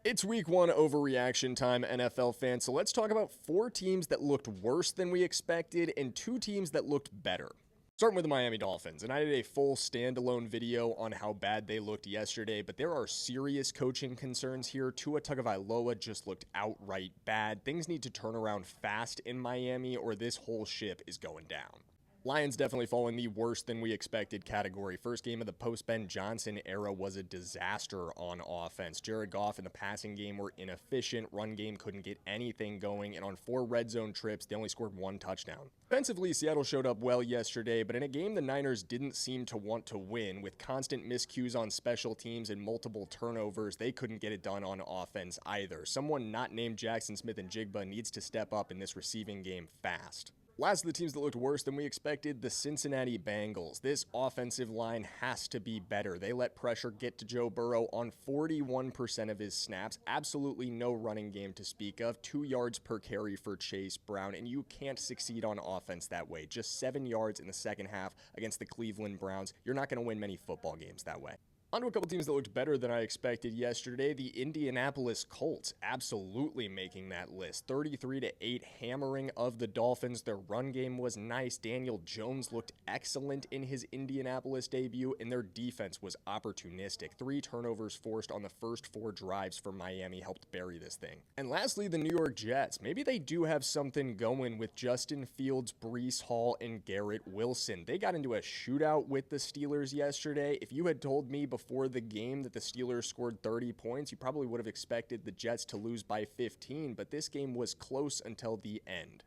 It's week one overreaction time, NFL fans. So let's talk about four teams that looked worse than we expected and two teams that looked better. Starting with the Miami Dolphins, and I did a full standalone video on how bad they looked yesterday, but there are serious coaching concerns here. Tua Tagovailoa just looked outright bad. Things need to turn around fast in Miami or this whole ship is going down. Lions definitely fall in the worse than we expected category. First game of the post-Ben Johnson era was a disaster on offense. Jared Goff in the passing game were inefficient. Run game couldn't get anything going. And on 4 red zone trips, they only scored 1 touchdown. Defensively, Seattle showed up well yesterday, but in a game the Niners didn't seem to want to win. With constant miscues on special teams and multiple turnovers, they couldn't get it done on offense either. Someone not named Jackson Smith-Njigba needs to step up in this receiving game fast. Last of the teams that looked worse than we expected, the Cincinnati Bengals. This offensive line has to be better. They let pressure get to Joe Burrow on 41% of his snaps. Absolutely no running game to speak of. 2 yards per carry for Chase Brown, and you can't succeed on offense that way. Just 7 yards in the second half against the Cleveland Browns. You're not going to win many football games that way. On to a couple teams that looked better than I expected yesterday. The Indianapolis Colts absolutely making that list. 33-8 hammering of the Dolphins. Their run game was nice. Daniel Jones looked excellent in his Indianapolis debut, and their defense was opportunistic. 3 turnovers forced on the first 4 drives for Miami helped bury this thing. And lastly, the New York Jets. Maybe they do have something going with Justin Fields, Breece Hall, and Garrett Wilson. They got into a shootout with the Steelers yesterday. If you had told me before the game that the Steelers scored 30 points, you probably would have expected the Jets to lose by 15, but this game was close until the end.